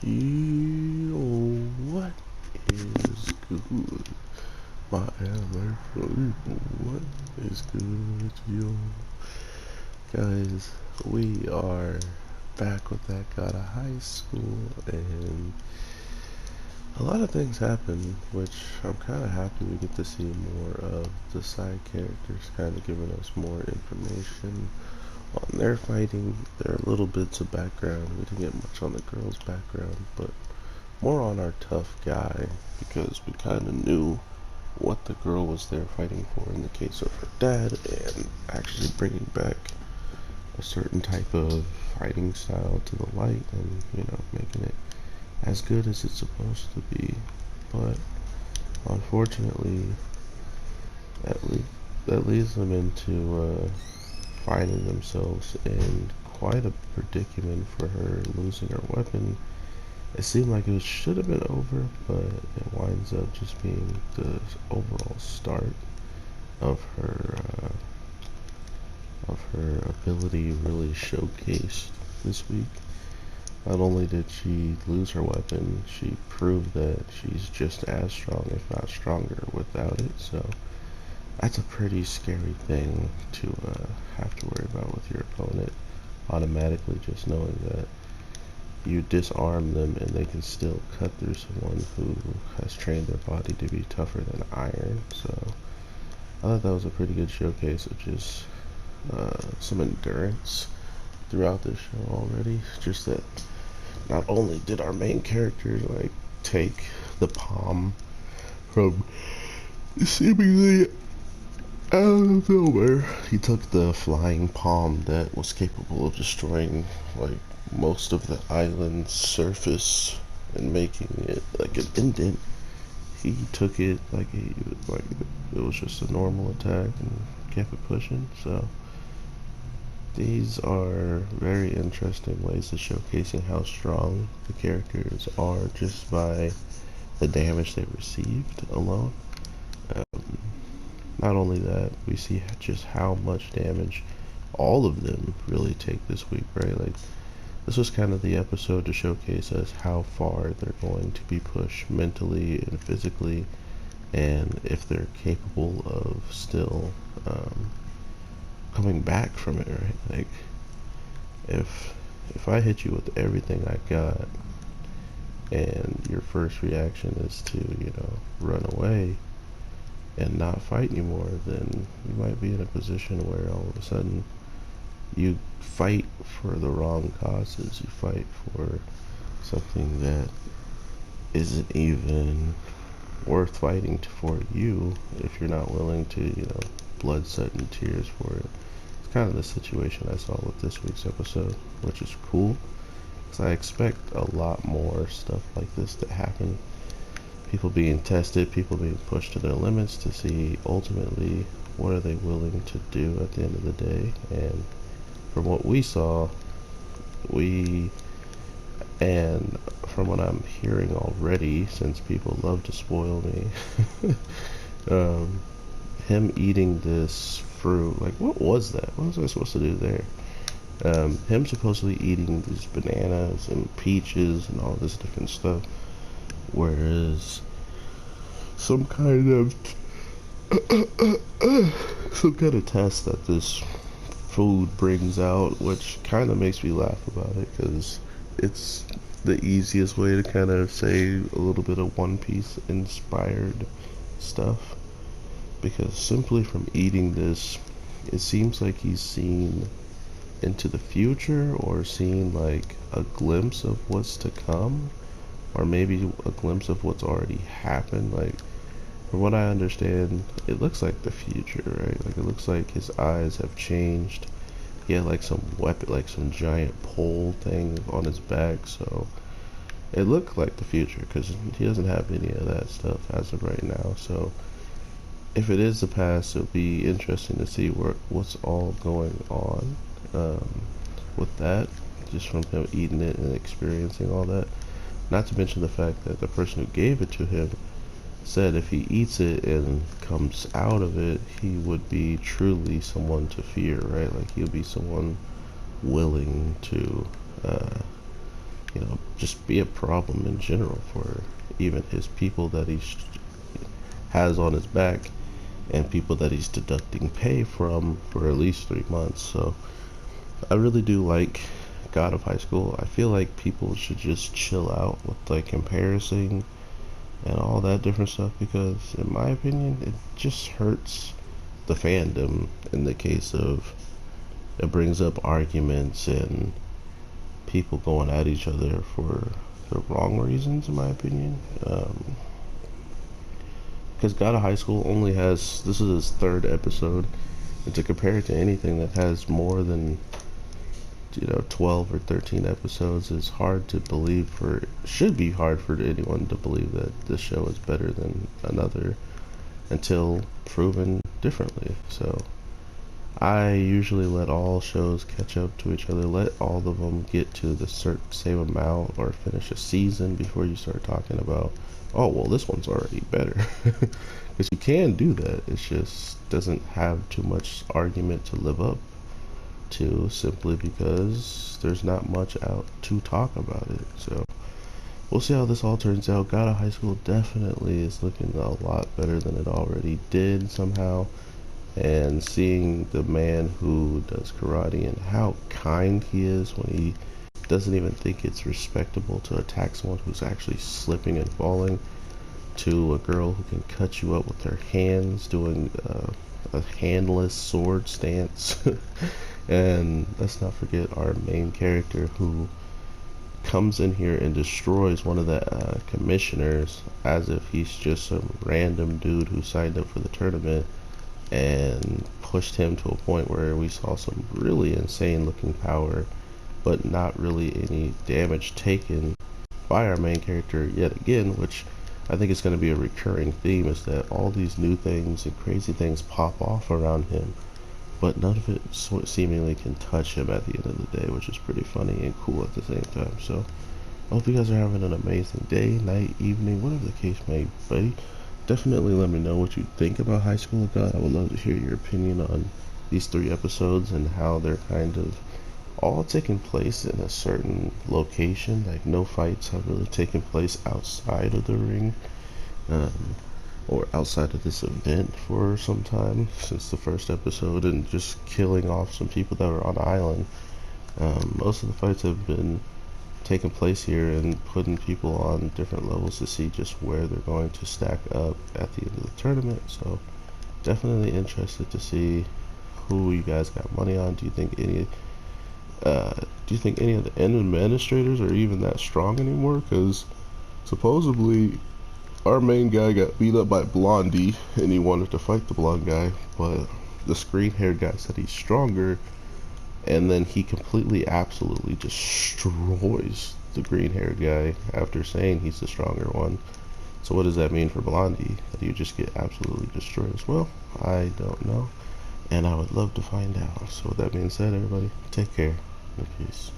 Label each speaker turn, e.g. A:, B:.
A: Yo, what is good? My anime people, what is good, yo? Guys, we are back with that God of High School, and a lot of things happen, which I'm kind of happy we get to see more of the side characters, kind of giving us more information on their fighting. There are little bits of background. We didn't get much on the girls' background, but more on our tough guy, because we kind of knew what the girl was there fighting for in the case of her dad, and actually bringing back a certain type of fighting style to the light, and making it as good as it's supposed to be. But unfortunately, that leads them into finding themselves in quite a predicament for her losing her weapon. It seemed like it should have been over, but it winds up just being the overall start of her ability really showcased this week. Not only did she lose her weapon, she proved that she's just as strong, if not stronger, without it. So that's a pretty scary thing to have to worry about with your opponent. Automatically, just knowing that you disarm them and they can still cut through someone who has trained their body to be tougher than iron. So I thought that was a pretty good showcase of just some endurance throughout this show already. Just that not only did our main character take the palm from seemingly out of nowhere, he took the flying palm that was capable of destroying most of the island's surface and making it like an indent. He took it like it was just a normal attack and kept it pushing. So these are very interesting ways of showcasing how strong the characters are just by the damage they received alone. Not only that, we see just how much damage all of them really take this week, right? Like, this was kind of the episode to showcase us how far they're going to be pushed mentally and physically, and if they're capable of still coming back from it, right? Like, if I hit you with everything I got, and your first reaction is to run away and not fight anymore, then you might be in a position where all of a sudden you fight for the wrong causes. You fight for something that isn't even worth fighting for you if you're not willing to, blood, sweat, and tears for it. It's kind of the situation I saw with this week's episode, which is cool, because I expect a lot more stuff like this to happen. People being tested, people being pushed to their limits to see ultimately what are they willing to do at the end of the day. And from what we saw, and from what I'm hearing already, since people love to spoil me, him eating this fruit, like, what was that? What was I supposed to do there? Him supposedly eating these bananas and peaches and all this different stuff, whereas some kind of test that this food brings out, which kind of makes me laugh about it, because it's the easiest way to kind of say a little bit of One Piece inspired stuff, because simply from eating this, it seems like he's seen into the future, or seen like a glimpse of what's to come, or maybe a glimpse of what's already happened. Like, from what I understand, it looks like the future, right? Like, it looks like his eyes have changed. He had like some weapon, like some giant pole thing on his back, so it looked like the future, because he doesn't have any of that stuff as of right now. So if it is the past, it'll be interesting to see what's all going on with that, just from him eating it and experiencing all that. Not to mention the fact that the person who gave it to him said if he eats it and comes out of it, he would be truly someone to fear, right? Like, he would be someone willing to just be a problem in general for even his people that he has on his back and people that he's deducting pay from for at least 3 months. So I really do like God of High School. I feel like people should just chill out with like comparison and all that different stuff, because in my opinion it just hurts the fandom in the case of it brings up arguments and people going at each other for the wrong reasons, in my opinion. Because God of High School only has, this is his third episode, and to compare it to anything that has more than 12 or 13 episodes is hard to believe, for should be hard for anyone to believe that this show is better than another until proven differently. So I usually let all shows catch up to each other, let all of them get to the same amount or finish a season before you start talking about, oh well, this one's already better. Because you can do that, it just doesn't have too much argument to live up to, simply because there's not much out to talk about it. So we'll see how this all turns out. God of High School definitely is looking a lot better than it already did somehow. And seeing the man who does karate and how kind he is when he doesn't even think it's respectable to attack someone who's actually slipping and falling, to a girl who can cut you up with her hands doing a handless sword stance. And let's not forget our main character who comes in here and destroys one of the commissioners as if he's just some random dude who signed up for the tournament, and pushed him to a point where we saw some really insane looking power but not really any damage taken by our main character yet again, which I think is going to be a recurring theme, is that all these new things and crazy things pop off around him, but none of it seemingly can touch him at the end of the day, which is pretty funny and cool at the same time. So I hope you guys are having an amazing day, night, evening, whatever the case may be. Definitely let me know what you think about High School of God. I would love to hear your opinion on these 3 episodes and how they're kind of all taking place in a certain location. Like no fights have really taken place outside of the ring, or outside of this event for some time since the first episode, and just killing off some people that were on the island. Most of the fights have been taking place here and putting people on different levels to see just where they're going to stack up at the end of the tournament. So definitely interested to see who you guys got money on. Do you think any of the administrators are even that strong anymore? Because supposedly our main guy got beat up by Blondie and he wanted to fight the blonde guy, but the green haired guy said he's stronger, and then he completely absolutely destroys the green haired guy after saying he's the stronger one. So what does that mean for Blondie? That you just get absolutely destroyed as well? I don't know, and I would love to find out. So with that being said, everybody, take care and peace.